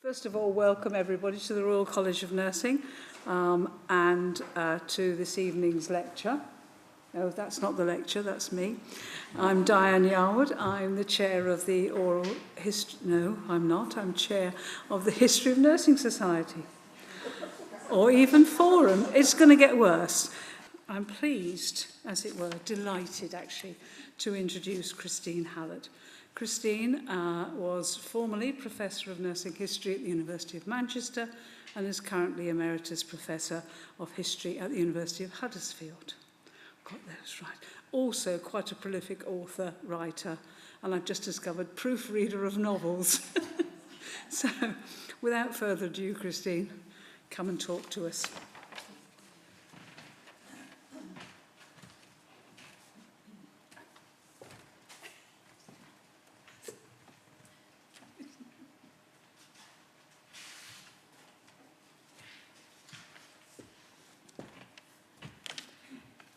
First of all, welcome everybody to the Royal College of Nursing and to this evening's lecture. No, that's not the lecture, that's me. I'm Diane Yarwood. I'm the chair of the oral history. No, I'm not. I'm chair of the History of Nursing Society. Or even Forum. It's going to get worse. I'm pleased, as it were, delighted actually, to introduce Christine Hallett. Christine was formerly Professor of Nursing History at the University of Manchester and is currently Emeritus Professor of History at the University of Huddersfield. Got those right. Also quite a prolific author, writer, and I've just discovered proofreader of novels. So, without further ado, Christine, come and talk to us.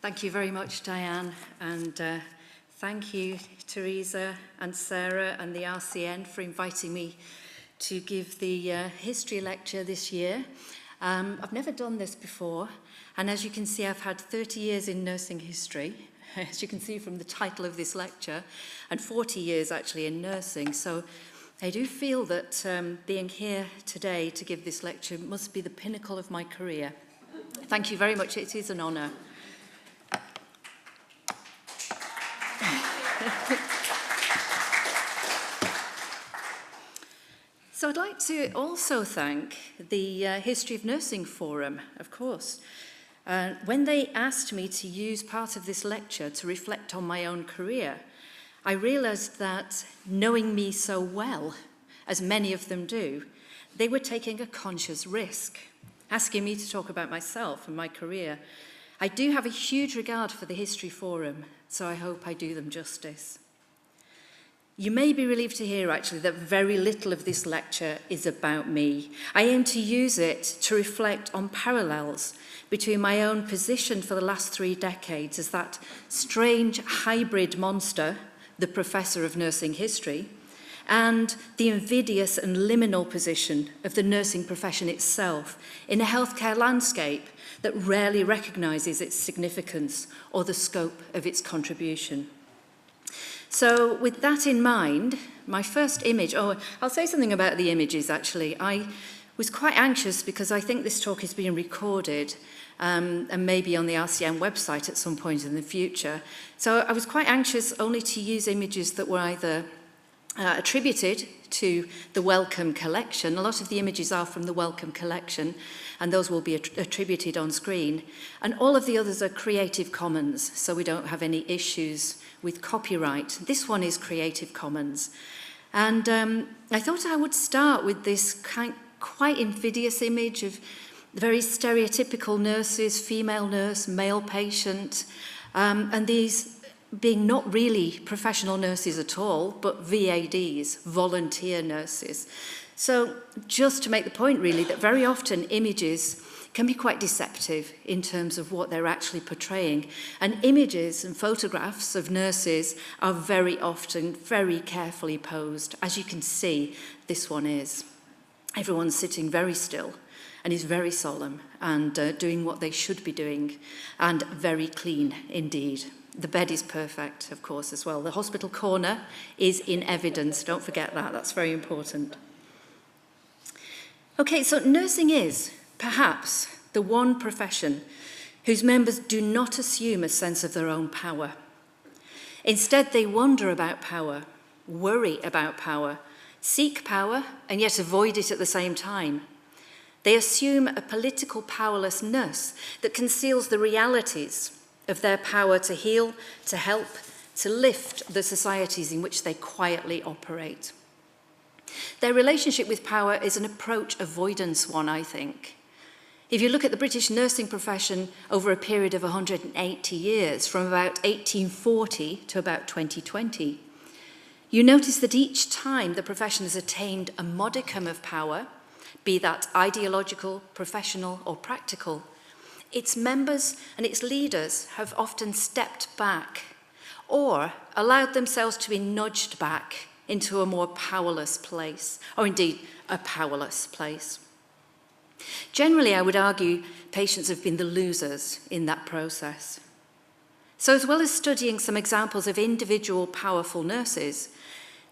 Thank you very much, Diane, and thank you, Teresa and Sarah and the RCN for inviting me to give the history lecture this year. I've never done this before, and as you can see, I've had 30 years in nursing history, as you can see from the title of this lecture, and 40 years actually in nursing. So I do feel that being here today to give this lecture must be the pinnacle of my career. Thank you very much. It is an honour. So I'd like to also thank the History of Nursing Forum, of course. When they asked me to use part of this lecture to reflect on my own career, I realised that knowing me so well, as many of them do, they were taking a conscious risk, asking me to talk about myself and my career. I do have a huge regard for the History Forum, so I hope I do them justice. You may be relieved to hear, actually, that very little of this lecture is about me. I aim to use it to reflect on parallels between my own position for the last 3 decades as that strange hybrid monster, the Professor of Nursing History, and the invidious and liminal position of the nursing profession itself in a healthcare landscape that rarely recognises its significance or the scope of its contribution. So with that in mind, my first image, I'll say something about the images actually. I was quite anxious because I think this talk is being recorded and maybe on the RCN website at some point in the future. So I was quite anxious only to use images that were either attributed to the Wellcome collection. A lot of the images are from the Wellcome collection, and those will be attributed on screen. And all of the others are Creative Commons, so we don't have any issues with copyright. This one is Creative Commons. And I thought I would start with this quite invidious image of very stereotypical nurses, female nurse, male patient, and these being not really professional nurses at all, but VADs, volunteer nurses. So just to make the point really that very often images can be quite deceptive in terms of what they're actually portraying. And images and photographs of nurses are very often very carefully posed. As you can see, this one is. Everyone's sitting very still and is very solemn and doing what they should be doing, and very clean indeed. The bed is perfect, of course, as well. The hospital corner is in evidence. Don't forget that. That's very important. Okay, so nursing is, perhaps, the one profession whose members do not assume a sense of their own power. Instead, they wonder about power, worry about power, seek power, and yet avoid it at the same time. They assume a political powerlessness that conceals the realities of their power to heal, to help, to lift the societies in which they quietly operate. Their relationship with power is an approach avoidance one, I think. If you look at the British nursing profession over a period of 180 years, from about 1840 to about 2020, you notice that each time the profession has attained a modicum of power, be that ideological, professional, or practical, its members and its leaders have often stepped back or allowed themselves to be nudged back into a more powerless place, or indeed a powerless place. Generally, I would argue patients have been the losers in that process. So as well as studying some examples of individual powerful nurses,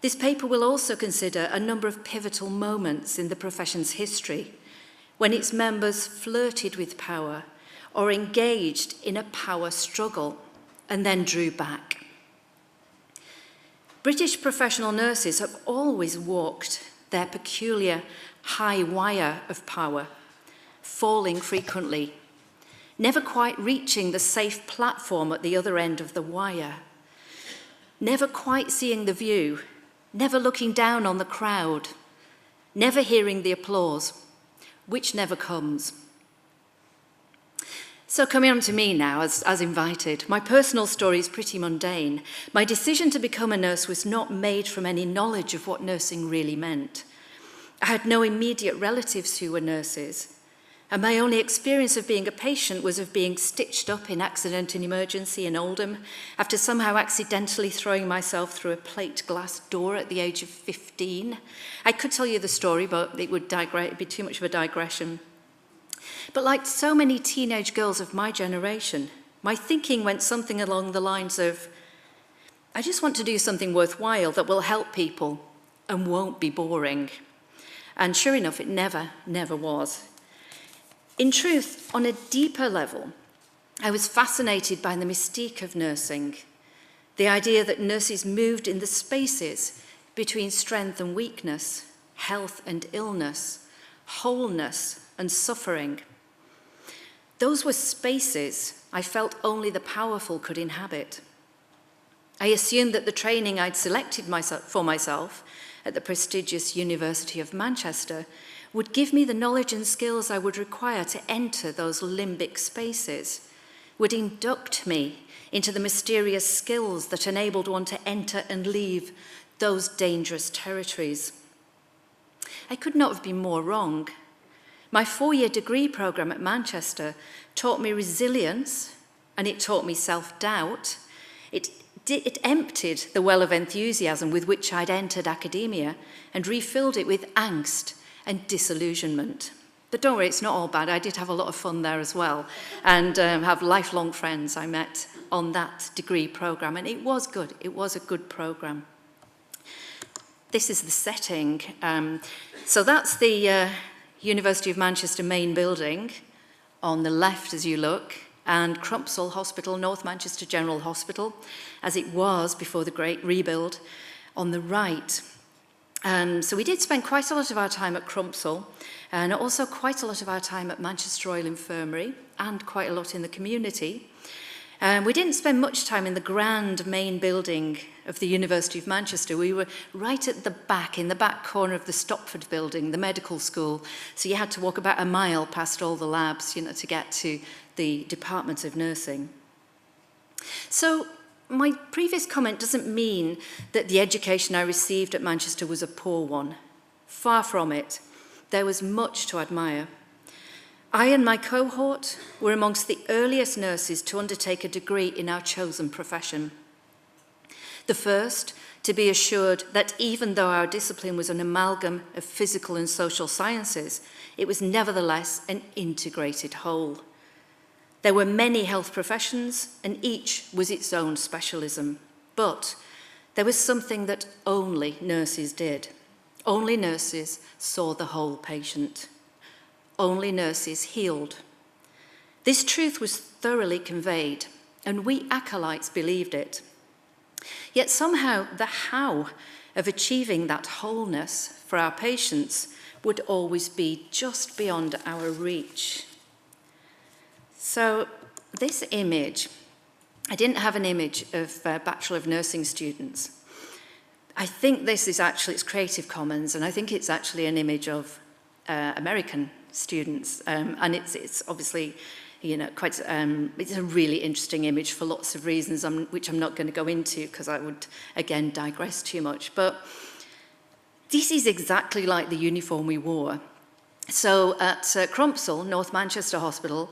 this paper will also consider a number of pivotal moments in the profession's history when its members flirted with power or engaged in a power struggle and then drew back. British professional nurses have always walked their peculiar high wire of power, falling frequently, never quite reaching the safe platform at the other end of the wire, never quite seeing the view, never looking down on the crowd, never hearing the applause, which never comes. So coming on to me now, as invited, my personal story is pretty mundane. My decision to become a nurse was not made from any knowledge of what nursing really meant. I had no immediate relatives who were nurses, and my only experience of being a patient was of being stitched up in accident and emergency in Oldham after somehow accidentally throwing myself through a plate glass door at the age of 15. I could tell you the story, but it would be too much of a digression. But like so many teenage girls of my generation, my thinking went something along the lines of, I just want to do something worthwhile that will help people and won't be boring. And sure enough, it never was. In truth, on a deeper level, I was fascinated by the mystique of nursing, the idea that nurses moved in the spaces between strength and weakness, health and illness, wholeness and suffering. Those were spaces I felt only the powerful could inhabit. I assumed that the training I'd selected for myself at the prestigious University of Manchester would give me the knowledge and skills I would require to enter those limbic spaces, would induct me into the mysterious skills that enabled one to enter and leave those dangerous territories. I could not have been more wrong. My 4-year degree programme at Manchester taught me resilience, and it taught me self-doubt. It emptied the well of enthusiasm with which I'd entered academia and refilled it with angst and disillusionment. But don't worry, it's not all bad. I did have a lot of fun there as well, and have lifelong friends I met on that degree programme, and it was good. It was a good programme. This is the setting. So that's the University of Manchester main building on the left as you look, and Crumpsall Hospital, North Manchester General Hospital, as it was before the Great Rebuild, on the right. So we did spend quite a lot of our time at Crumpsall, and also quite a lot of our time at Manchester Royal Infirmary, and quite a lot in the community. We didn't spend much time in the grand main building of the University of Manchester. We were right at the back, in the back corner of the Stopford building, the medical school. So you had to walk about a mile past all the labs, to get to the Department of Nursing. So my previous comment doesn't mean that the education I received at Manchester was a poor one. Far from it. There was much to admire. I and my cohort were amongst the earliest nurses to undertake a degree in our chosen profession. The first to be assured that even though our discipline was an amalgam of physical and social sciences, it was nevertheless an integrated whole. There were many health professions, and each was its own specialism. But there was something that only nurses did. Only nurses saw the whole patient. Only nurses healed. This truth was thoroughly conveyed, and we acolytes believed it. Yet somehow the how of achieving that wholeness for our patients would always be just beyond our reach. So this image, I didn't have an image of Bachelor of Nursing students. I think this is actually, it's Creative Commons, and I think it's actually an image of American students, and it's obviously, quite, it's a really interesting image for lots of reasons, which I'm not going to go into because I would, again, digress too much. But this is exactly like the uniform we wore. So at Crumpsall, North Manchester Hospital,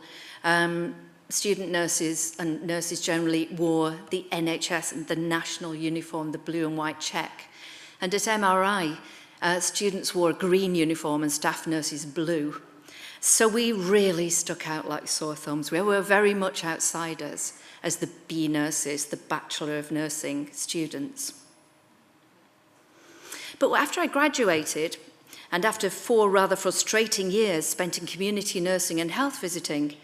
student nurses and nurses generally wore the NHS and the national uniform, the blue and white check. And at MRI, students wore a green uniform and staff nurses blue. So we really stuck out like sore thumbs. We were very much outsiders as the B nurses, the Bachelor of Nursing students. But after I graduated, and after 4 rather frustrating years spent in community nursing and health visiting,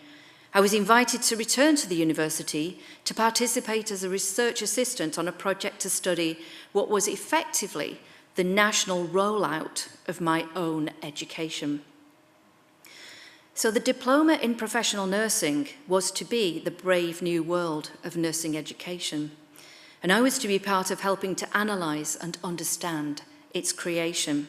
I was invited to return to the university to participate as a research assistant on a project to study what was effectively the national rollout of my own education. So the diploma in professional nursing was to be the brave new world of nursing education, and I was to be part of helping to analyse and understand its creation.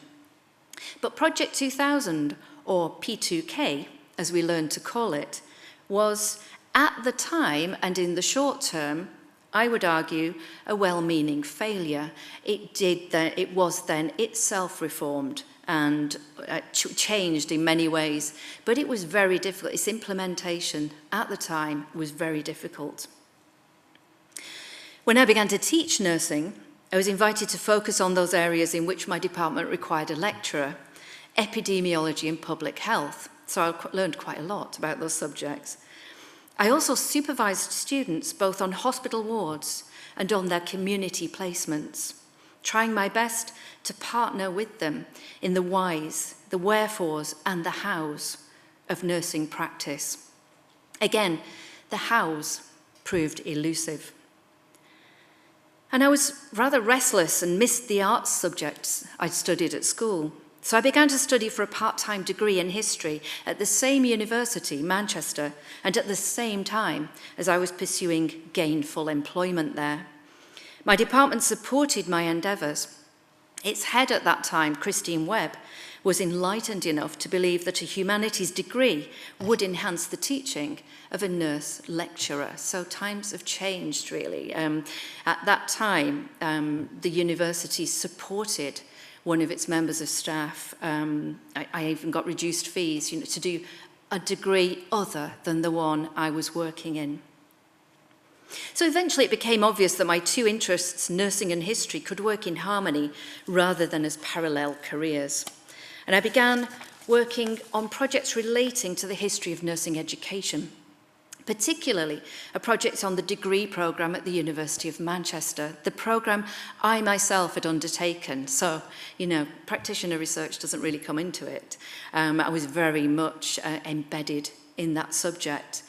But Project 2000, or P2K, as we learned to call it, was at the time and in the short term, I would argue, a well-meaning failure. It was then itself reformed and changed in many ways, but it was very difficult. Its implementation at the time was very difficult. When I began to teach nursing, I was invited to focus on those areas in which my department required a lecturer, epidemiology and public health. So I learned quite a lot about those subjects. I also supervised students both on hospital wards and on their community placements, trying my best to partner with them in the whys, the wherefores, and the hows of nursing practice. Again, the hows proved elusive. And I was rather restless and missed the arts subjects I'd studied at school. So I began to study for a part-time degree in history at the same university, Manchester, and at the same time as I was pursuing gainful employment there. My department supported my endeavours. Its head at that time, Christine Webb, was enlightened enough to believe that a humanities degree would enhance the teaching of a nurse lecturer. So times have changed, really. At that time, the university supported one of its members of staff. I even got reduced fees, to do a degree other than the one I was working in. So eventually it became obvious that my two interests, nursing and history, could work in harmony rather than as parallel careers. And I began working on projects relating to the history of nursing education, particularly a project on the degree programme at the University of Manchester, the programme I myself had undertaken. So, practitioner research doesn't really come into it. I was very much embedded in that subject.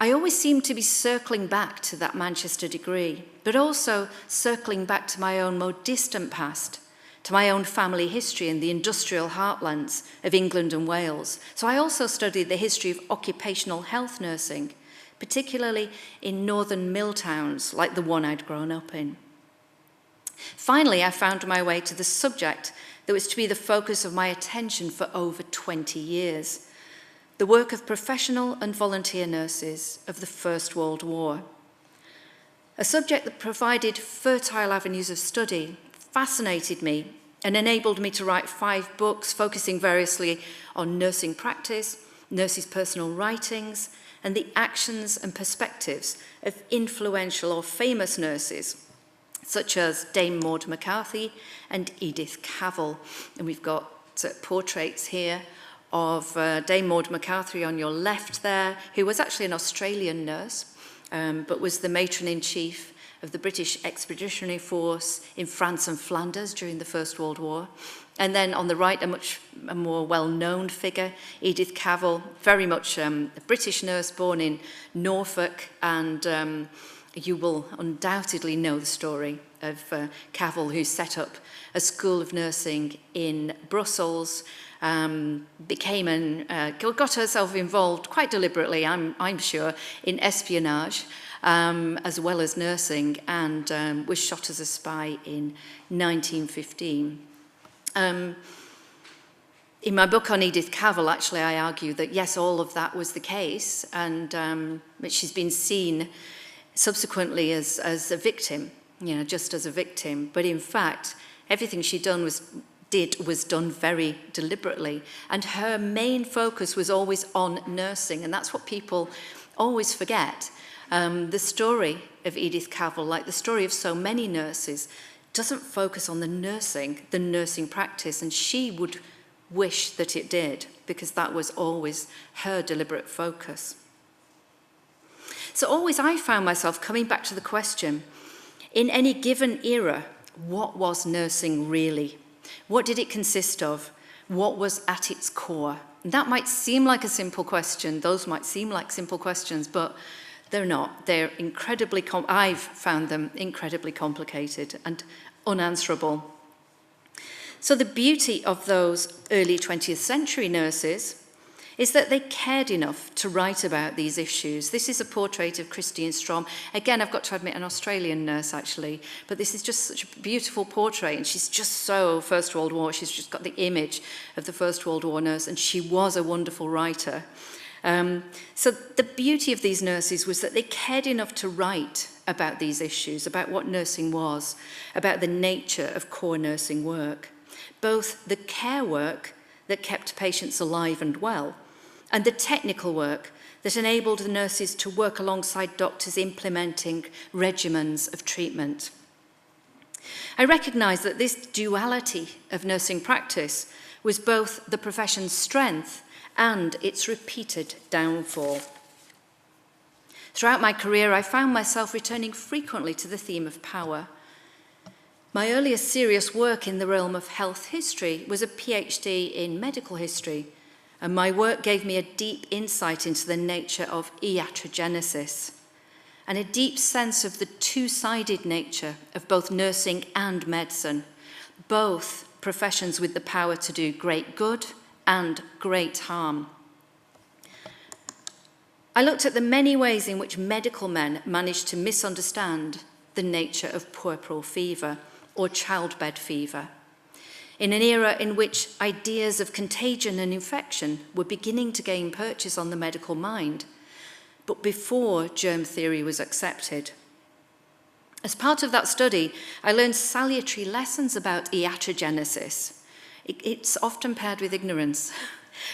I always seemed to be circling back to that Manchester degree, but also circling back to my own more distant past, to my own family history in the industrial heartlands of England and Wales. So I also studied the history of occupational health nursing, particularly in northern mill towns like the one I'd grown up in. Finally, I found my way to the subject that was to be the focus of my attention for over 20 years, the work of professional and volunteer nurses of the First World War. A subject that provided fertile avenues of study, fascinated me, and enabled me to write 5 books focusing variously on nursing practice, nurses' personal writings, and the actions and perspectives of influential or famous nurses, such as Dame Maud McCarthy and Edith Cavell. And we've got portraits here of Dame Maud McCarthy on your left there, who was actually an Australian nurse, but was the matron-in-chief of the British Expeditionary Force in France and Flanders during the First World War. And then on the right, a more well-known figure, Edith Cavell, very much a British nurse born in Norfolk, and you will undoubtedly know the story of Cavell, who set up a school of nursing in Brussels, got herself involved quite deliberately, I'm sure, in espionage, as well as nursing, and was shot as a spy in 1915. In my book on Edith Cavell, actually, I argue that yes, all of that was the case, and she's been seen subsequently as a victim, just as a victim. But in fact, everything she was done very deliberately, and her main focus was always on nursing, and that's what people always forget. The story of Edith Cavell, like the story of so many nurses, doesn't focus on the nursing practice, and she would wish that it did, because that was always her deliberate focus. So always I found myself coming back to the question, in any given era, what was nursing really? What did it consist of? What was at its core? And that might seem like a simple question. Those might seem like simple questions, but they're not. They're I've found them incredibly complicated and unanswerable. So the beauty of those early 20th century nurses is that they cared enough to write about these issues. This is a portrait of Christine Strom. Again, I've got to admit, an Australian nurse, actually, but this is just such a beautiful portrait, and she's just so First World War. She's just got the image of the First World War nurse, and she was a wonderful writer. So the beauty of these nurses was that they cared enough to write about these issues, about what nursing was, about the nature of core nursing work, both the care work that kept patients alive and well, and the technical work that enabled the nurses to work alongside doctors implementing regimens of treatment. I recognise that this duality of nursing practice was both the profession's strength and its repeated downfall. Throughout my career, I found myself returning frequently to the theme of power. My earliest serious work in the realm of health history was a PhD in medical history, and my work gave me a deep insight into the nature of iatrogenesis and a deep sense of the two-sided nature of both nursing and medicine, both professions with the power to do great good and great harm. I looked at the many ways in which medical men managed to misunderstand the nature of puerperal fever or childbed fever, in an era in which ideas of contagion and infection were beginning to gain purchase on the medical mind, but before germ theory was accepted. As part of that study, I learned salutary lessons about iatrogenesis. It's often paired with ignorance,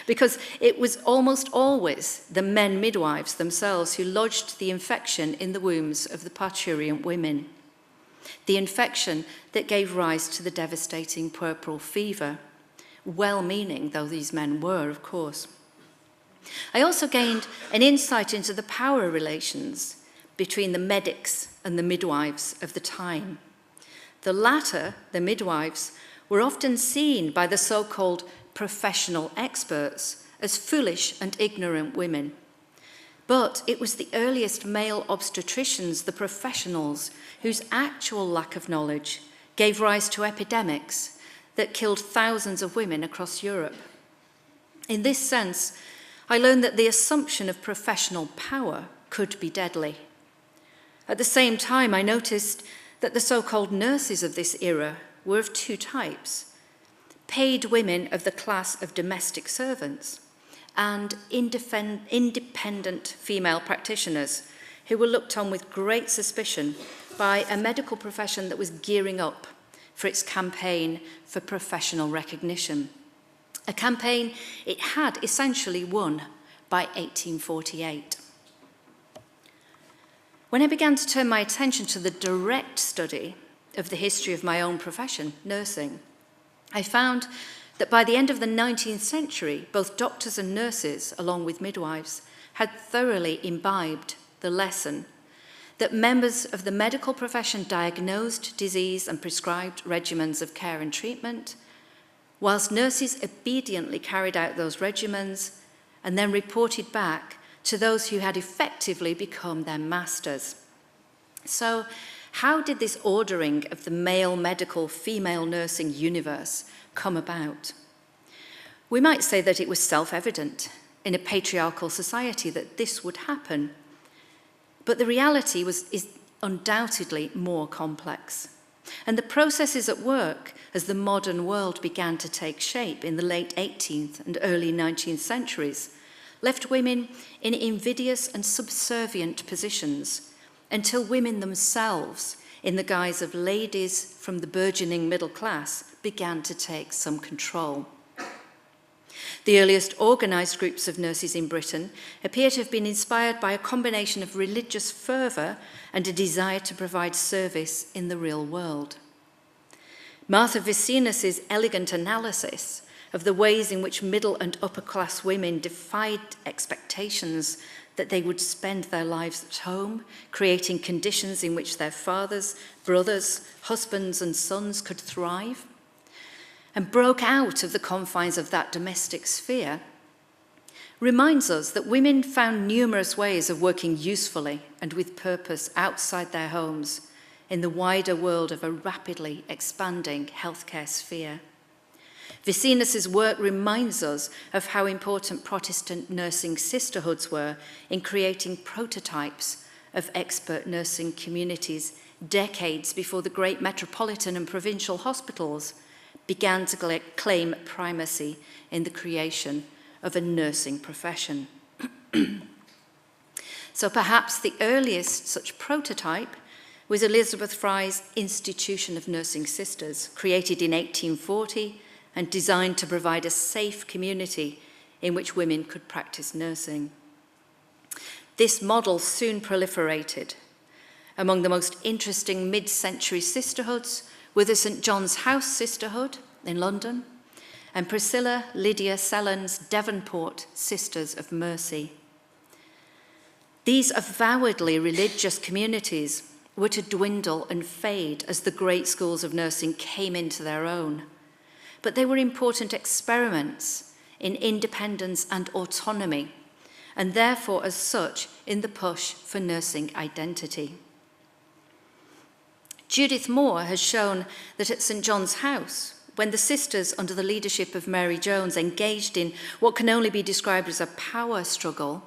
because it was almost always the men midwives themselves who lodged the infection in the wombs of the parturient women, the infection that gave rise to the devastating puerperal fever, well-meaning though these men were, of course. I also gained an insight into the power relations between the medics and the midwives of the time. The latter, the midwives, were often seen by the so-called professional experts as foolish and ignorant women. But it was the earliest male obstetricians, the professionals, whose actual lack of knowledge gave rise to epidemics that killed thousands of women across Europe. In this sense, I learned that the assumption of professional power could be deadly. At the same time, I noticed that the so-called nurses of this era were of two types: paid women of the class of domestic servants and independent female practitioners who were looked on with great suspicion by a medical profession that was gearing up for its campaign for professional recognition, a campaign it had essentially won by 1848. When I began to turn my attention to the direct study of the history of my own profession, nursing, I found that by the end of the 19th century, both doctors and nurses, along with midwives, had thoroughly imbibed the lesson that members of the medical profession diagnosed disease and prescribed regimens of care and treatment, whilst nurses obediently carried out those regimens and then reported back to those who had effectively become their masters. So, how did this ordering of the male medical, female nursing universe come about? We might say that it was self-evident in a patriarchal society that this would happen, but the reality is undoubtedly more complex. And the processes at work as the modern world began to take shape in the late 18th and early 19th centuries left women in invidious and subservient positions until women themselves, in the guise of ladies from the burgeoning middle class, began to take some control. The earliest organised groups of nurses in Britain appear to have been inspired by a combination of religious fervour and a desire to provide service in the real world. Martha Vicinus's elegant analysis of the ways in which middle and upper class women defied expectations that they would spend their lives at home, creating conditions in which their fathers, brothers, husbands and sons could thrive, and broke out of the confines of that domestic sphere, reminds us that women found numerous ways of working usefully and with purpose outside their homes in the wider world of a rapidly expanding healthcare sphere. Vicinus's work reminds us of how important Protestant nursing sisterhoods were in creating prototypes of expert nursing communities decades before the great metropolitan and provincial hospitals began to claim primacy in the creation of a nursing profession. So perhaps the earliest such prototype was Elizabeth Fry's Institution of Nursing Sisters, created in 1840 and designed to provide a safe community in which women could practice nursing. This model soon proliferated. Among the most interesting mid-century sisterhoods were the St. John's House Sisterhood in London and Priscilla Lydia Selland's Devonport Sisters of Mercy. These avowedly religious communities were to dwindle and fade as the great schools of nursing came into their own. But they were important experiments in independence and autonomy, and therefore, as such, in the push for nursing identity. Judith Moore has shown that at St. John's House, when the sisters, under the leadership of Mary Jones, engaged in what can only be described as a power struggle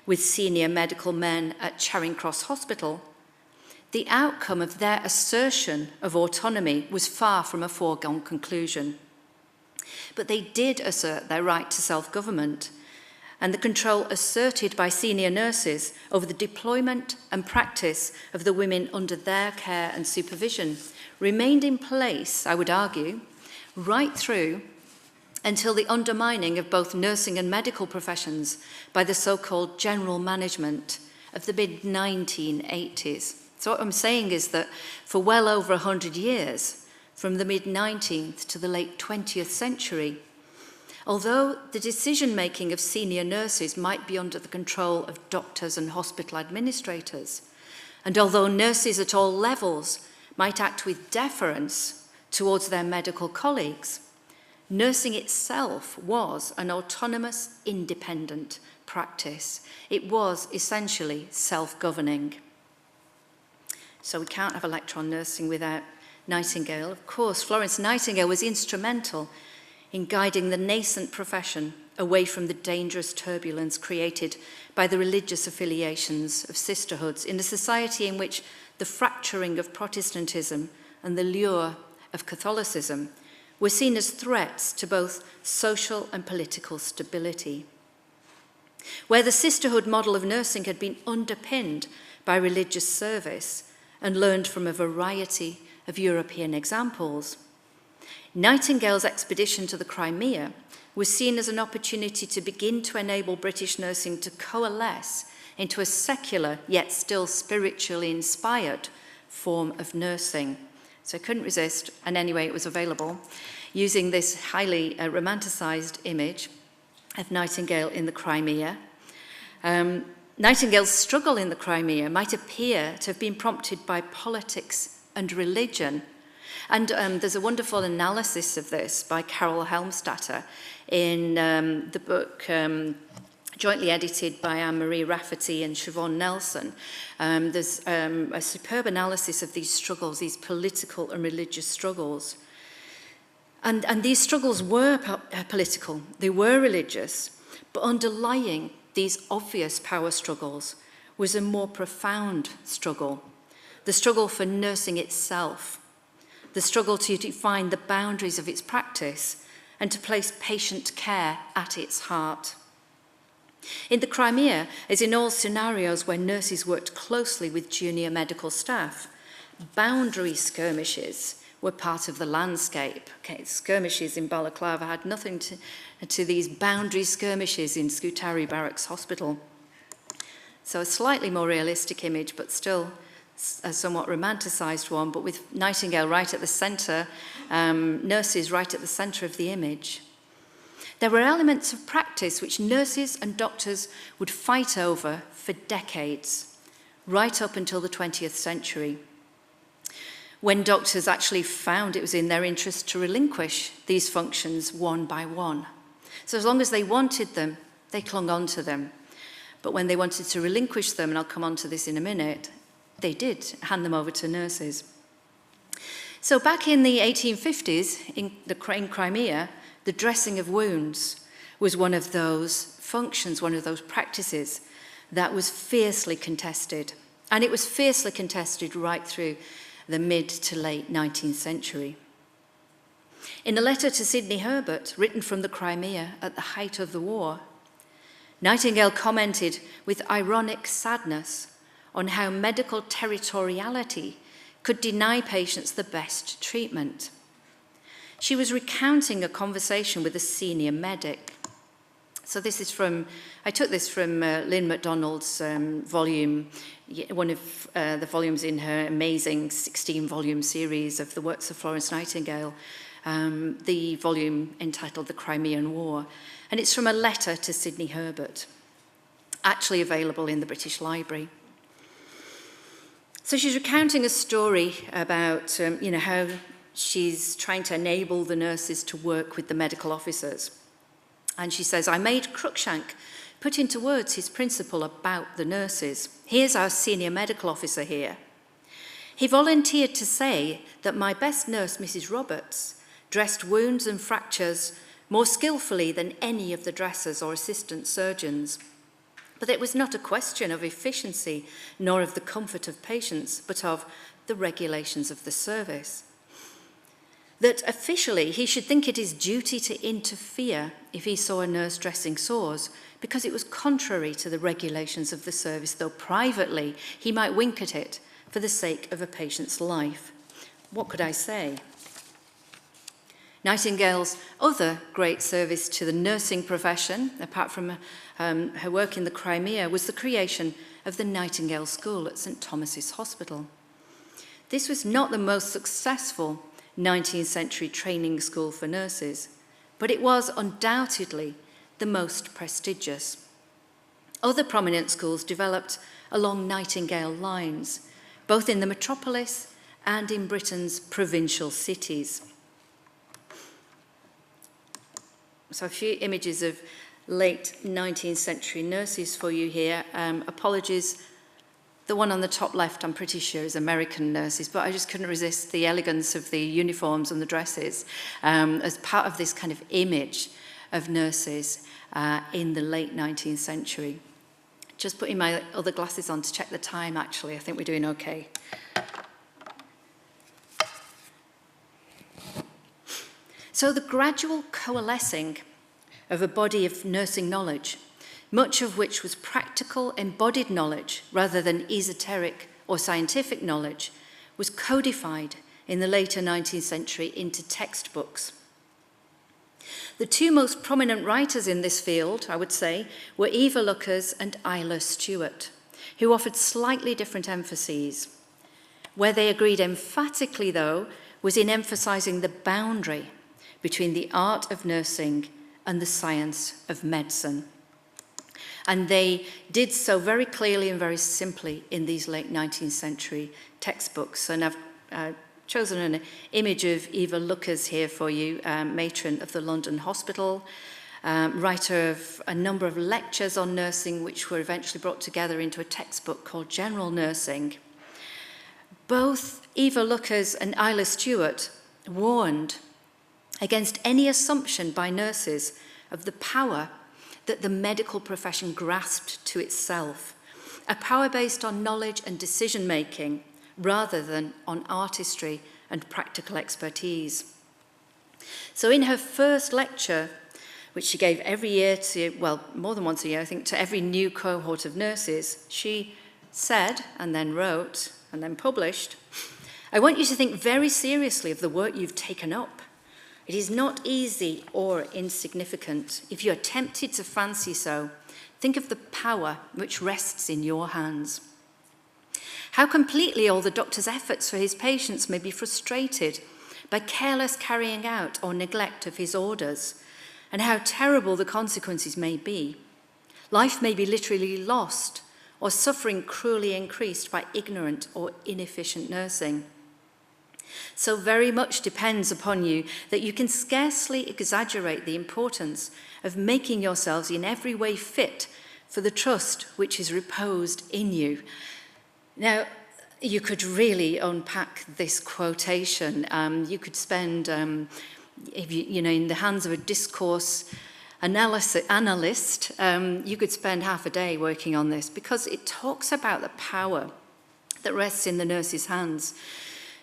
with senior medical men at Charing Cross Hospital, the outcome of their assertion of autonomy was far from a foregone conclusion. But they did assert their right to self-government, and the control asserted by senior nurses over the deployment and practice of the women under their care and supervision remained in place, I would argue, right through until the undermining of both nursing and medical professions by the so-called general management of the mid-1980s. So what I'm saying is that for well over 100 years, from the mid-19th to the late 20th century, although the decision-making of senior nurses might be under the control of doctors and hospital administrators, and although nurses at all levels might act with deference towards their medical colleagues, nursing itself was an autonomous, independent practice. It was essentially self-governing. So we can't have a lecture on nursing without Nightingale. Of course, Florence Nightingale was instrumental in guiding the nascent profession away from the dangerous turbulence created by the religious affiliations of sisterhoods in a society in which the fracturing of Protestantism and the lure of Catholicism were seen as threats to both social and political stability. Where the sisterhood model of nursing had been underpinned by religious service and learned from a variety of European examples, Nightingale's expedition to the Crimea was seen as an opportunity to begin to enable British nursing to coalesce into a secular yet still spiritually inspired form of nursing. So I couldn't resist, and anyway it was available, using this highly romanticised image of Nightingale in the Crimea. Nightingale's struggle in the Crimea might appear to have been prompted by politics and religion. And there's a wonderful analysis of this by Carol Helmstatter in the book jointly edited by Anne-Marie Rafferty and Siobhan Nelson. There's a superb analysis of these struggles, these political and religious struggles. And these struggles were political, they were religious, but underlying these obvious power struggles was a more profound struggle, the struggle for nursing itself, the struggle to define the boundaries of its practice and to place patient care at its heart. In the Crimea, as in all scenarios where nurses worked closely with junior medical staff, boundary skirmishes were part of the landscape. Okay, skirmishes in Balaclava had nothing to these boundary skirmishes in Scutari Barracks Hospital. So a slightly more realistic image, but still a somewhat romanticised one, but with Nightingale right at the centre, nurses right at the centre of the image. There were elements of practice which nurses and doctors would fight over for decades, right up until the 20th century, when doctors actually found it was in their interest to relinquish these functions one by one. So as long as they wanted them, they clung on to them. But when they wanted to relinquish them, and I'll come on to this in a minute, they did hand them over to nurses. So back in the 1850s, in Crimea, the dressing of wounds was one of those functions, one of those practices that was fiercely contested. And it was fiercely contested right through the mid to late 19th century. In a letter to Sidney Herbert, written from the Crimea at the height of the war, Nightingale commented with ironic sadness on how medical territoriality could deny patients the best treatment. She was recounting a conversation with a senior medic. So this is I took this from Lynn MacDonald's volume, one of the volumes in her amazing 16-volume series of the works of Florence Nightingale, the volume entitled The Crimean War. And it's from a letter to Sidney Herbert, actually available in the British Library. So she's recounting a story about, how she's trying to enable the nurses to work with the medical officers. And she says, I made Cruikshank put into words his principle about the nurses. Here's our senior medical officer here. He volunteered to say that my best nurse, Mrs. Roberts, dressed wounds and fractures more skillfully than any of the dressers or assistant surgeons. But it was not a question of efficiency, nor of the comfort of patients, but of the regulations of the service. That officially he should think it his duty to interfere if he saw a nurse dressing sores, because it was contrary to the regulations of the service, though privately he might wink at it for the sake of a patient's life. What could I say? Nightingale's other great service to the nursing profession, apart from her work in the Crimea, was the creation of the Nightingale School at St. Thomas's Hospital. This was not the most successful 19th century training school for nurses, but it was undoubtedly the most prestigious. Other prominent schools developed along Nightingale lines, both in the metropolis and in Britain's provincial cities. So a few images of late 19th century nurses for you here. Apologies, the one on the top left I'm pretty sure is American nurses, but I just couldn't resist the elegance of the uniforms and the dresses as part of this kind of image of nurses in the late 19th century. Just putting my other glasses on to check the time, actually. I think we're doing okay. So the gradual coalescing of a body of nursing knowledge, much of which was practical, embodied knowledge rather than esoteric or scientific knowledge, was codified in the later 19th century into textbooks. The two most prominent writers in this field, I would say, were Eva Luckers and Isla Stewart, who offered slightly different emphases. Where they agreed emphatically, though, was in emphasizing the boundary between the art of nursing and the science of medicine. And they did so very clearly and very simply in these late 19th century textbooks. And I've chosen an image of Eva Luckers here for you, matron of the London Hospital, writer of a number of lectures on nursing, which were eventually brought together into a textbook called General Nursing. Both Eva Luckers and Isla Stewart warned against any assumption by nurses of the power that the medical profession grasped to itself, a power based on knowledge and decision-making rather than on artistry and practical expertise. So in her first lecture, which she gave every year to, well, more than once a year, I think, to every new cohort of nurses, she said, and then wrote, and then published, I want you to think very seriously of the work you've taken up. It is not easy or insignificant. If you are tempted to fancy so, think of the power which rests in your hands. How completely all the doctor's efforts for his patients may be frustrated by careless carrying out or neglect of his orders, and how terrible the consequences may be. Life may be literally lost, or suffering cruelly increased by ignorant or inefficient nursing. So very much depends upon you that you can scarcely exaggerate the importance of making yourselves in every way fit for the trust which is reposed in you. Now, you could really unpack this quotation. You could spend, if you know, in the hands of a discourse analyst, you could spend half a day working on this, because it talks about the power that rests in the nurse's hands.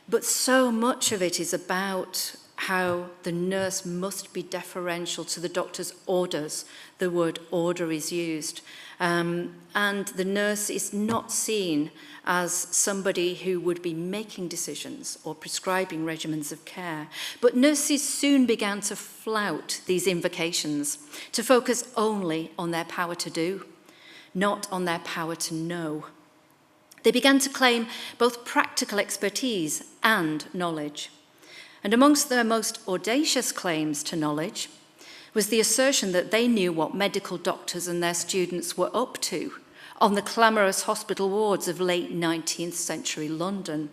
But so much of it is about how the nurse must be deferential to the doctor's orders. The word order is used. And the nurse is not seen as somebody who would be making decisions or prescribing regimens of care. But nurses soon began to flout these invocations, to focus only on their power to do, not on their power to know. They began to claim both practical expertise and knowledge. And amongst their most audacious claims to knowledge was the assertion that they knew what medical doctors and their students were up to on the clamorous hospital wards of late 19th century London,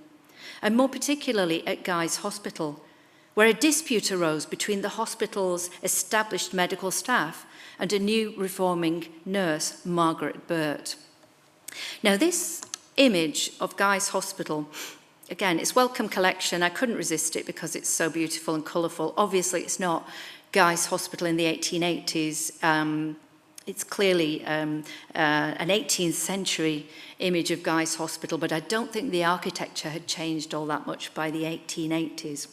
and more particularly at Guy's Hospital, where a dispute arose between the hospital's established medical staff and a new reforming nurse, Margaret Burt. Now, this image of Guy's Hospital, again, it's welcome collection. I couldn't resist it because it's so beautiful and colourful. Obviously, it's not Guy's Hospital in the 1880s. It's clearly an 18th century image of Guy's Hospital, but I don't think the architecture had changed all that much by the 1880s.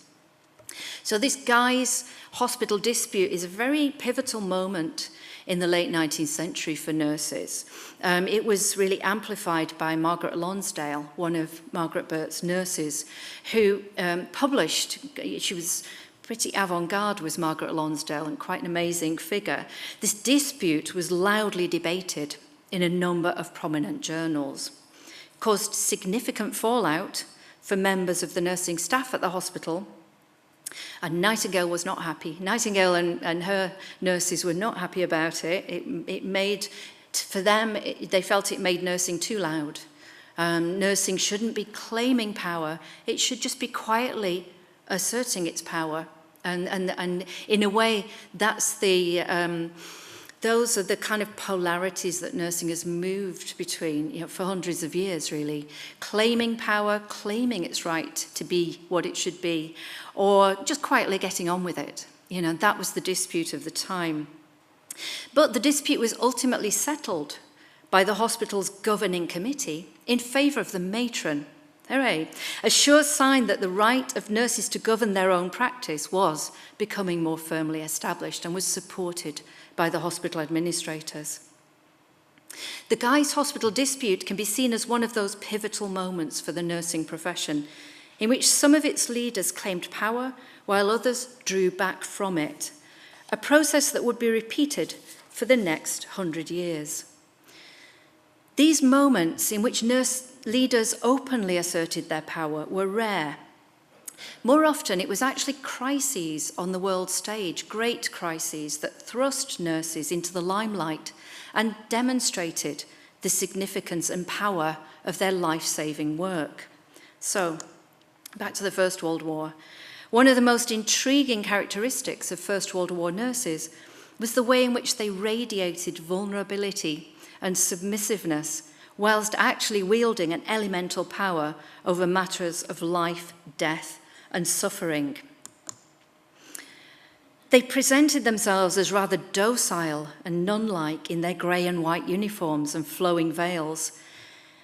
So this Guy's Hospital dispute is a very pivotal moment in the late 19th century for nurses. It was really amplified by Margaret Lonsdale, one of Margaret Burt's nurses, who published, she was pretty avant-garde, was Margaret Lonsdale, and quite an amazing figure. This dispute was loudly debated in a number of prominent journals. It caused significant fallout for members of the nursing staff at the hospital, and Nightingale was not happy. Nightingale and her nurses were not happy about it. It made, for them, they felt it made nursing too loud. Nursing shouldn't be claiming power. It should just be quietly asserting its power. And in a way, that's those are the kind of polarities that nursing has moved between, for hundreds of years, really. Claiming power, claiming its right to be what it should be, or just quietly getting on with it. That was the dispute of the time. But the dispute was ultimately settled by the hospital's governing committee in favour of the matron. Hooray! A sure sign that the right of nurses to govern their own practice was becoming more firmly established and was supported by the hospital administrators. The Guy's Hospital dispute can be seen as one of those pivotal moments for the nursing profession, in which some of its leaders claimed power while others drew back from it, a process that would be repeated for the next 100 years. These moments in which nurse leaders openly asserted their power were rare. More often, it was actually crises on the world stage, great crises, that thrust nurses into the limelight and demonstrated the significance and power of their life-saving work. So, back to the First World War. One of the most intriguing characteristics of First World War nurses was the way in which they radiated vulnerability and submissiveness, whilst actually wielding an elemental power over matters of life, death, and suffering. They presented themselves as rather docile and nun-like in their grey and white uniforms and flowing veils,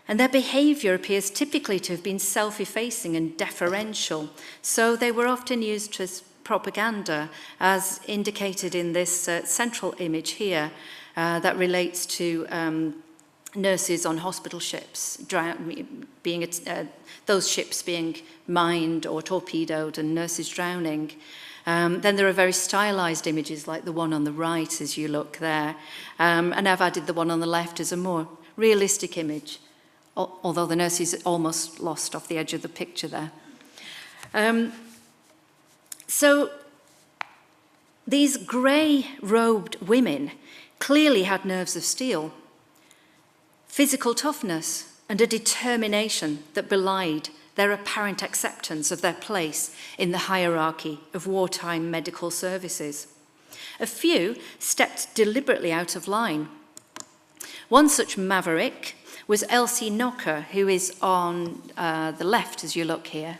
and their behaviour appears typically to have been self-effacing and deferential, so they were often used as propaganda, as indicated in this central image here that relates to nurses on hospital ships, those ships being mined or torpedoed and nurses drowning. Then there are very stylized images like the one on the right as you look there. And I've added the one on the left as a more realistic image although the nurse is almost lost off the edge of the picture there. So these grey-robed women clearly had nerves of steel, physical toughness, and a determination that belied their apparent acceptance of their place in the hierarchy of wartime medical services. A few stepped deliberately out of line. One such maverick was Elsie Knocker, who is on the left as you look here,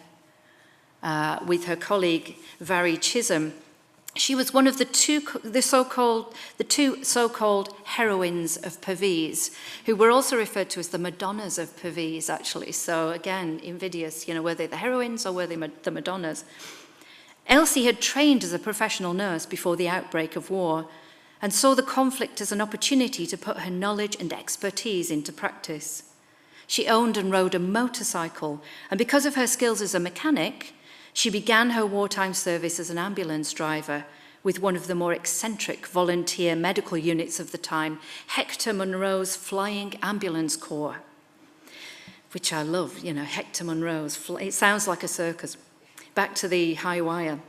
with her colleague Vary Chisholm. She was one of the two so-called heroines of Pavese, who were also referred to as the Madonnas of Pavese, actually. So again, invidious, were they the heroines or were they the Madonnas? Elsie had trained as a professional nurse before the outbreak of war and saw the conflict as an opportunity to put her knowledge and expertise into practice. She owned and rode a motorcycle, and because of her skills as a mechanic, she began her wartime service as an ambulance driver with one of the more eccentric volunteer medical units of the time, Hector Munro's Flying Ambulance Corps, which I love, Hector Munro's. It sounds like a circus. Back to the high wire.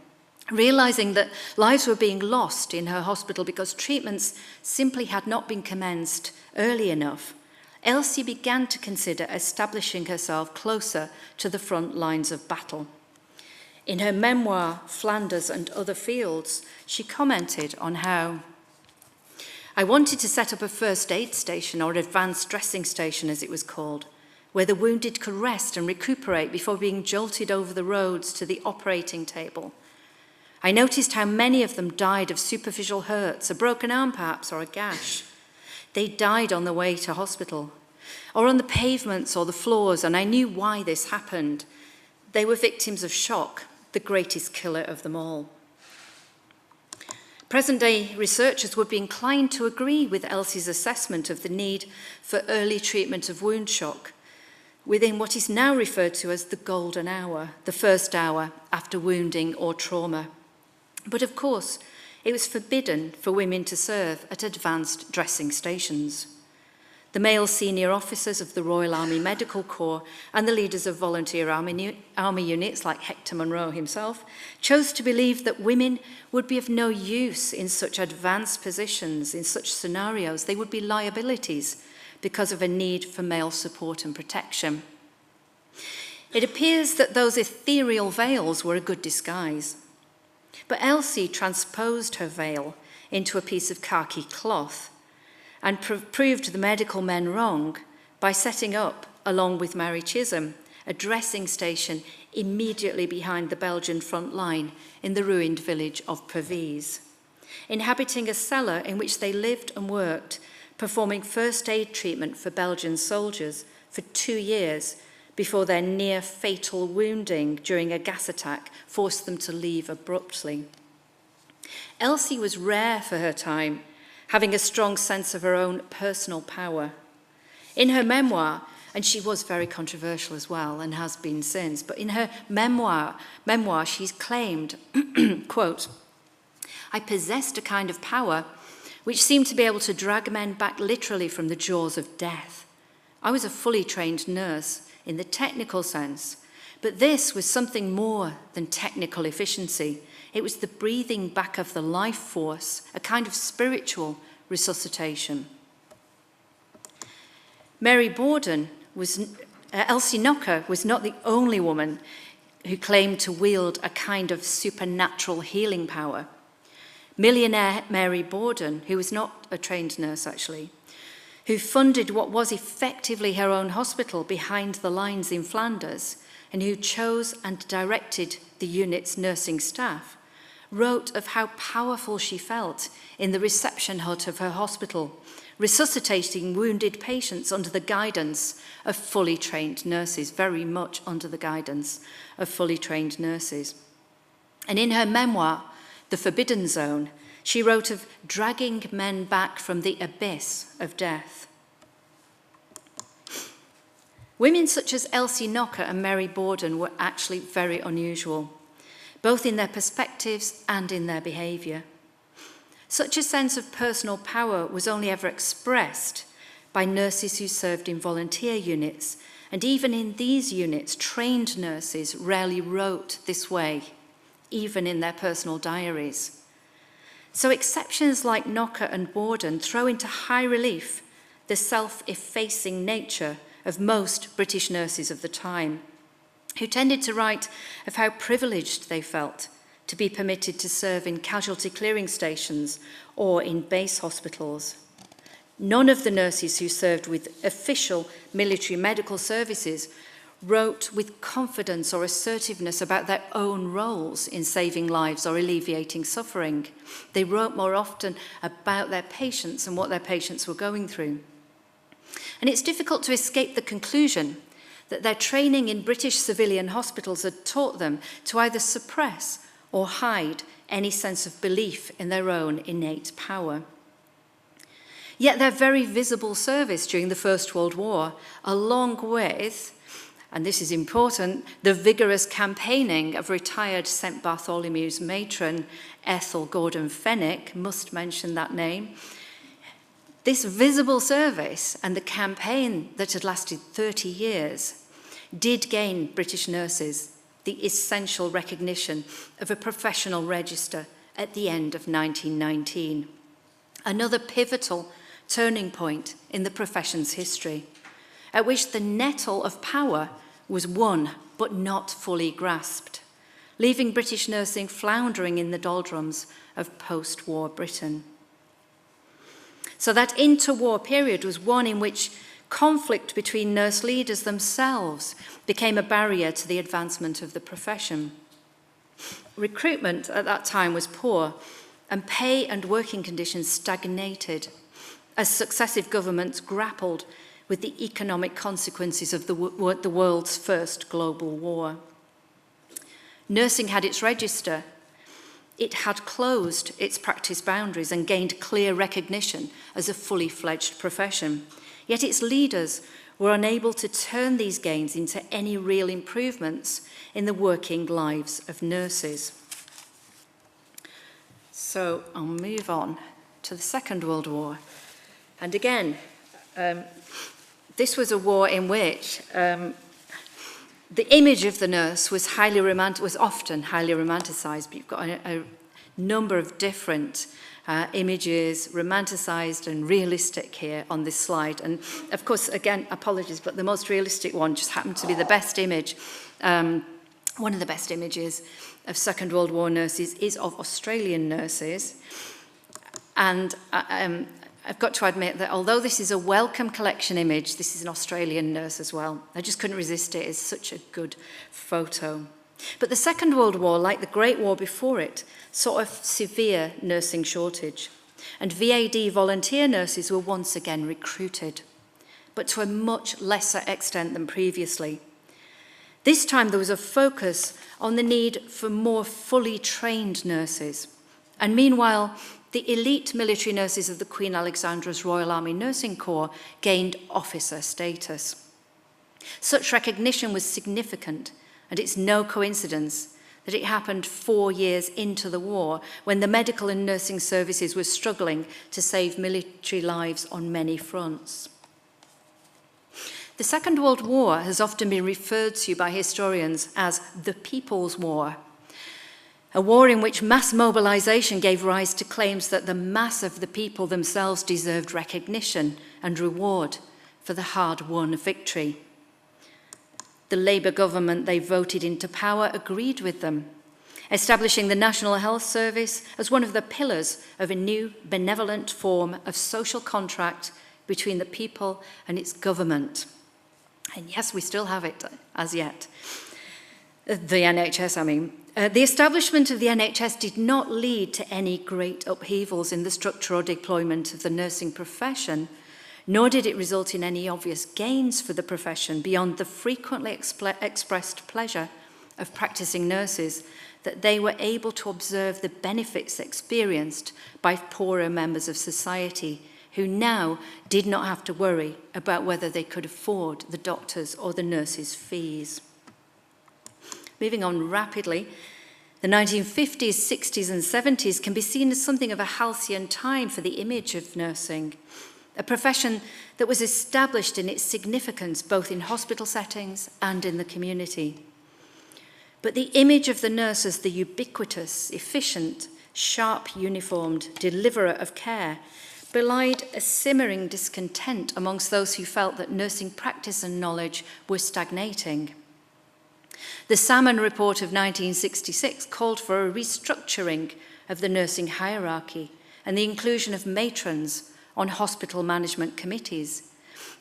Realizing that lives were being lost in her hospital because treatments simply had not been commenced early enough, Elsie began to consider establishing herself closer to the front lines of battle. In her memoir, Flanders and Other Fields, she commented on how, "I wanted to set up a first aid station, or advanced dressing station as it was called, where the wounded could rest and recuperate before being jolted over the roads to the operating table. I noticed how many of them died of superficial hurts, a broken arm perhaps, or a gash. They died on the way to hospital, or on the pavements or the floors, and I knew why this happened. They were victims of shock, the greatest killer of them all." Present-day researchers would be inclined to agree with Elsie's assessment of the need for early treatment of wound shock within what is now referred to as the golden hour, the first hour after wounding or trauma. But of course, it was forbidden for women to serve at advanced dressing stations. The male senior officers of the Royal Army Medical Corps and the leaders of volunteer army units like Hector Munro himself chose to believe that women would be of no use in such advanced positions, in such scenarios. They would be liabilities because of a need for male support and protection. It appears that those ethereal veils were a good disguise. But Elsie transposed her veil into a piece of khaki cloth and proved the medical men wrong by setting up, along with Mary Chisholm, a dressing station immediately behind the Belgian front line in the ruined village of Pavese, inhabiting a cellar in which they lived and worked, performing first aid treatment for Belgian soldiers for 2 years before their near-fatal wounding during a gas attack forced them to leave abruptly. Elsie was rare for her time, having a strong sense of her own personal power. In her memoir, and she was very controversial as well and has been since, but in her memoir she's claimed, quote, "I possessed a kind of power which seemed to be able to drag men back literally from the jaws of death. I was a fully trained nurse in the technical sense, but this was something more than technical efficiency. It was the breathing back of the life force, a kind of spiritual resuscitation." Elsie Knocker was not the only woman who claimed to wield a kind of supernatural healing power. Millionaire Mary Borden, who was not a trained nurse actually, who funded what was effectively her own hospital behind the lines in Flanders, and who chose and directed the unit's nursing staff, wrote of how powerful she felt in the reception hut of her hospital, resuscitating wounded patients under the guidance of fully trained nurses, very much under the guidance of fully trained nurses. And in her memoir, The Forbidden Zone, she wrote of dragging men back from the abyss of death. Women such as Elsie Knocker and Mary Borden were actually very unusual, both in their perspectives and in their behaviour. Such a sense of personal power was only ever expressed by nurses who served in volunteer units. And even in these units, trained nurses rarely wrote this way, even in their personal diaries. So exceptions like Knocker and Borden throw into high relief the self-effacing nature of most British nurses of the time, who tended to write of how privileged they felt to be permitted to serve in casualty clearing stations or in base hospitals. None of the nurses who served with official military medical services wrote with confidence or assertiveness about their own roles in saving lives or alleviating suffering. They wrote more often about their patients and what their patients were going through. And it's difficult to escape the conclusion that their training in British civilian hospitals had taught them to either suppress or hide any sense of belief in their own innate power. Yet their very visible service during the First World War, along with, and this is important, the vigorous campaigning of retired St. Bartholomew's matron Ethel Gordon Fenwick, must mention that name. This visible service and the campaign that had lasted 30 years did gain British nurses the essential recognition of a professional register at the end of 1919. Another pivotal turning point in the profession's history, at which the nettle of power was won but not fully grasped, leaving British nursing floundering in the doldrums of post-war Britain. So that interwar period was one in which conflict between nurse leaders themselves became a barrier to the advancement of the profession. Recruitment at that time was poor, and pay and working conditions stagnated as successive governments grappled with the economic consequences of the world's first global war. Nursing had its register. It had closed its practice boundaries and gained clear recognition as a fully fledged profession. Yet its leaders were unable to turn these gains into any real improvements in the working lives of nurses. So I'll move on to the Second World War. And again, this was a war in which the image of the nurse was often highly romanticized. But you've got a number of different images, romanticized and realistic here on this slide. And of course, again, apologies, but the most realistic one just happened to be the best image. One of the best images of Second World War nurses is of Australian nurses. And I've got to admit that although this is a welcome collection image, this is an Australian nurse as well. I just couldn't resist it. It's such a good photo. But the Second World War, like the Great War before it, saw a severe nursing shortage. And VAD volunteer nurses were once again recruited, but to a much lesser extent than previously. This time there was a focus on the need for more fully trained nurses. And meanwhile, the elite military nurses of the Queen Alexandra's Royal Army Nursing Corps gained officer status. Such recognition was significant, and it's no coincidence that it happened 4 years into the war, when the medical and nursing services were struggling to save military lives on many fronts. The Second World War has often been referred to by historians as the People's War, a war in which mass mobilization gave rise to claims that the mass of the people themselves deserved recognition and reward for the hard-won victory. The Labour government they voted into power agreed with them, establishing the National Health Service as one of the pillars of a new benevolent form of social contract between the people and its government. And yes, we still have it as yet. The NHS, I mean. The establishment of the NHS did not lead to any great upheavals in the structure or deployment of the nursing profession, nor did it result in any obvious gains for the profession beyond the frequently expressed pleasure of practicing nurses that they were able to observe the benefits experienced by poorer members of society who now did not have to worry about whether they could afford the doctors' or the nurses' fees. Moving on rapidly, the 1950s, 60s and 70s can be seen as something of a halcyon time for the image of nursing. a profession that was established in its significance both in hospital settings and in the community. But the image of the nurse as the ubiquitous, efficient, sharp, uniformed deliverer of care belied a simmering discontent amongst those who felt that nursing practice and knowledge were stagnating. The Salmon Report of 1966 called for a restructuring of the nursing hierarchy and the inclusion of matrons on hospital management committees.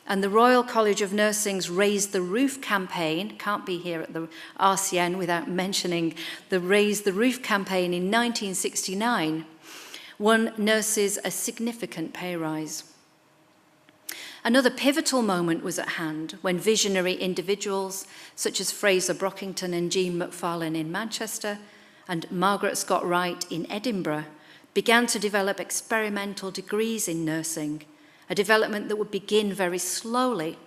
And the Royal College of Nursing's Raise the Roof campaign, can't be here at the RCN without mentioning the Raise the Roof campaign in 1969, won nurses a significant pay rise. Another pivotal moment was at hand when visionary individuals such as Fraser Brockington and Jean McFarlane in Manchester and Margaret Scott Wright in Edinburgh began to develop experimental degrees in nursing, a development that would begin very slowly,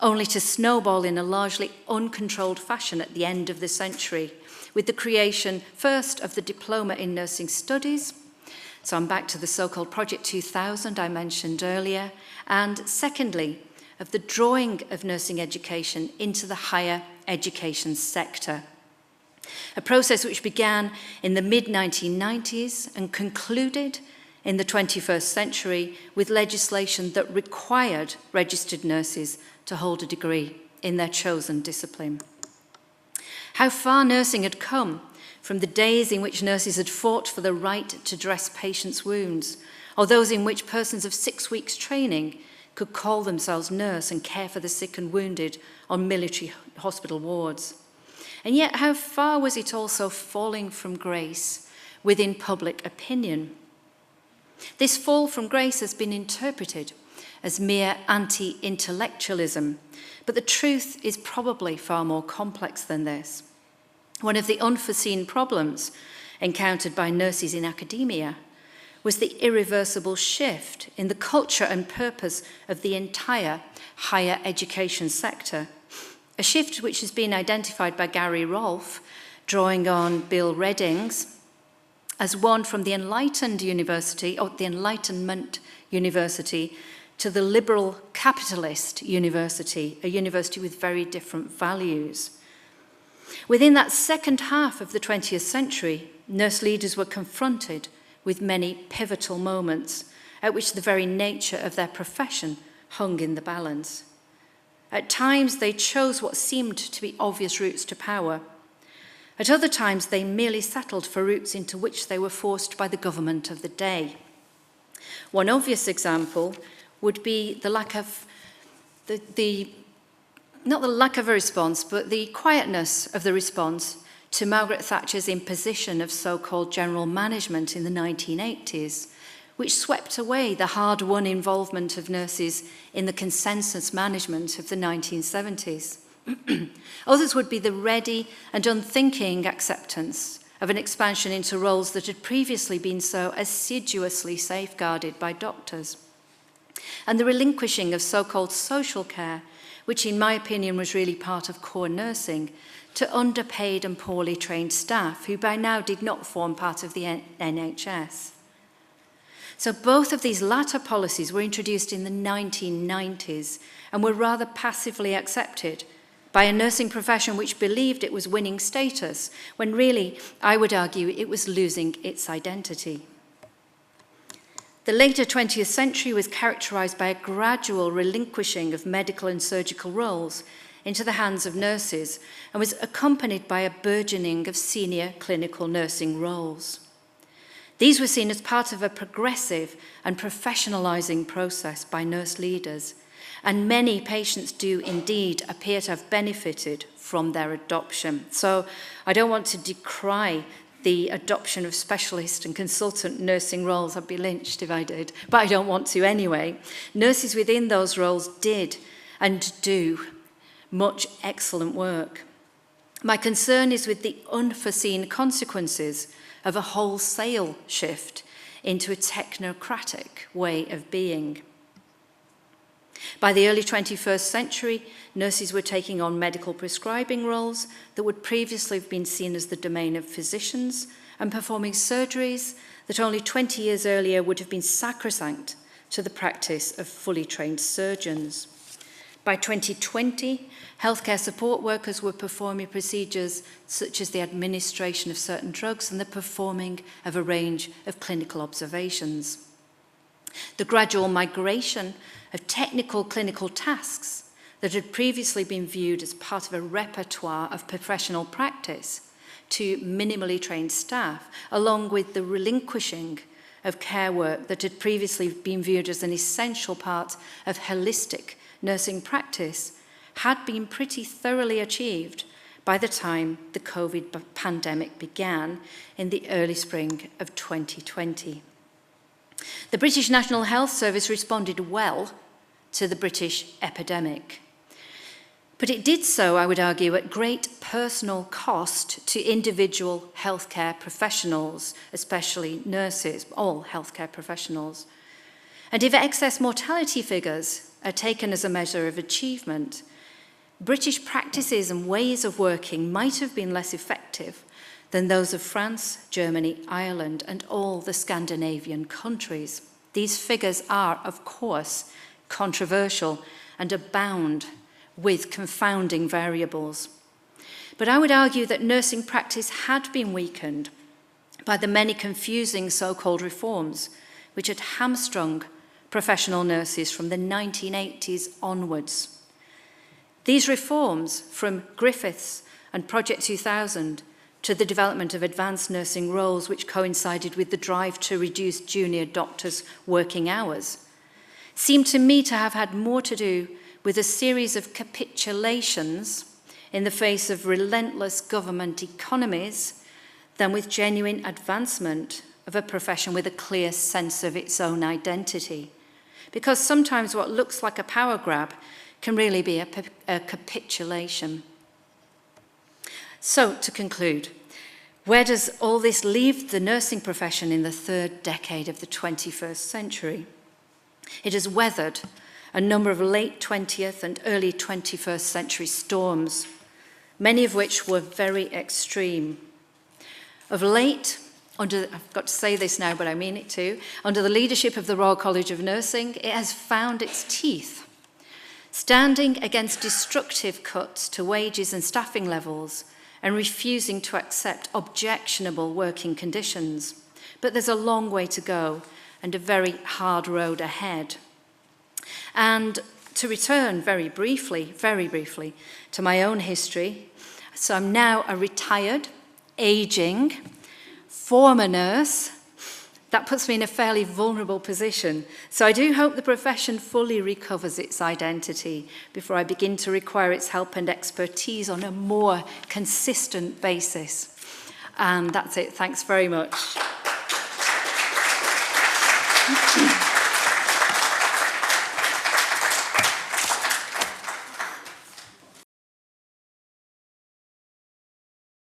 only to snowball in a largely uncontrolled fashion at the end of the century, with the creation first of the Diploma in Nursing Studies. So I'm back to the so-called Project 2000 I mentioned earlier, and secondly, of the drawing of nursing education into the higher education sector. A process which began in the mid-1990s and concluded in the 21st century with legislation that required registered nurses to hold a degree in their chosen discipline. How far nursing had come from the days in which nurses had fought for the right to dress patients' wounds, or those in which persons of 6 weeks' training could call themselves nurse and care for the sick and wounded on military hospital wards. And yet, how far was it also falling from grace within public opinion? This fall from grace has been interpreted as mere anti-intellectualism, but the truth is probably far more complex than this. One of the unforeseen problems encountered by nurses in academia was the irreversible shift in the culture and purpose of the entire higher education sector, a shift which has been identified by Gary Rolfe, drawing on Bill Redding's, as one from the Enlightened University, or the Enlightenment University, to the liberal capitalist university, a university with very different values. Within that second half of the 20th century, nurse leaders were confronted with many pivotal moments at which the very nature of their profession hung in the balance. At times, they chose what seemed to be obvious routes to power. At other times, they merely settled for routes into which they were forced by the government of the day. One obvious example would be the lack of not the lack of a response, but the quietness of the response to Margaret Thatcher's imposition of so-called general management in the 1980s, which swept away the hard-won involvement of nurses in the consensus management of the 1970s. Others would be the ready and unthinking acceptance of an expansion into roles that had previously been so assiduously safeguarded by doctors, and the relinquishing of so-called social care, which in my opinion was really part of core nursing, to underpaid and poorly trained staff who by now did not form part of the NHS. So both of these latter policies were introduced in the 1990s and were rather passively accepted by a nursing profession which believed it was winning status, when really, I would argue, it was losing its identity. The later 20th century was characterised by a gradual relinquishing of medical and surgical roles into the hands of nurses and was accompanied by a burgeoning of senior clinical nursing roles. These were seen as part of a progressive and professionalising process by nurse leaders, and many patients do indeed appear to have benefited from their adoption. So I don't want to decry the adoption of specialist and consultant nursing roles. I'd be lynched if I did, but I don't want to anyway. Nurses within those roles did and do much excellent work. My concern is with the unforeseen consequences of a wholesale shift into a technocratic way of being. By the early 21st century, nurses were taking on medical prescribing roles that would previously have been seen as the domain of physicians and performing surgeries that only 20 years earlier would have been sacrosanct to the practice of fully trained surgeons. By 2020, healthcare support workers were performing procedures such as the administration of certain drugs and the performing of a range of clinical observations. The gradual migration of technical clinical tasks that had previously been viewed as part of a repertoire of professional practice to minimally trained staff, along with the relinquishing of care work that had previously been viewed as an essential part of holistic nursing practice, had been pretty thoroughly achieved by the time the COVID pandemic began in the early spring of 2020. The British National Health Service responded well to the British epidemic. But it did so, I would argue, at great personal cost to individual healthcare professionals, especially nurses, all healthcare professionals. And if excess mortality figures are taken as a measure of achievement, British practices and ways of working might have been less effective than those of France, Germany, Ireland, and all the Scandinavian countries. These figures are, of course, controversial and abound with confounding variables. But I would argue that nursing practice had been weakened by the many confusing so-called reforms which had hamstrung professional nurses from the 1980s onwards. These reforms, from Griffiths and Project 2000 to the development of advanced nursing roles which coincided with the drive to reduce junior doctors' working hours, seem to me to have had more to do with a series of capitulations in the face of relentless government economies than with genuine advancement of a profession with a clear sense of its own identity. Because sometimes what looks like a power grab can really be a capitulation. So, to conclude, where does all this leave the nursing profession in the third decade of the 21st century? It has weathered a number of late 20th and early 21st century storms, many of which were very extreme. Of late, I've got to say this now, but I mean it too, under the leadership of the Royal College of Nursing, it has found its teeth, standing against destructive cuts to wages and staffing levels and refusing to accept objectionable working conditions. But there's a long way to go and a very hard road ahead. And to return very briefly, to my own history, so I'm now a retired, aging, former nurse. That puts me in a fairly vulnerable position. So I do hope the profession fully recovers its identity before I begin to require its help and expertise on a more consistent basis. And that's it. Thanks very much.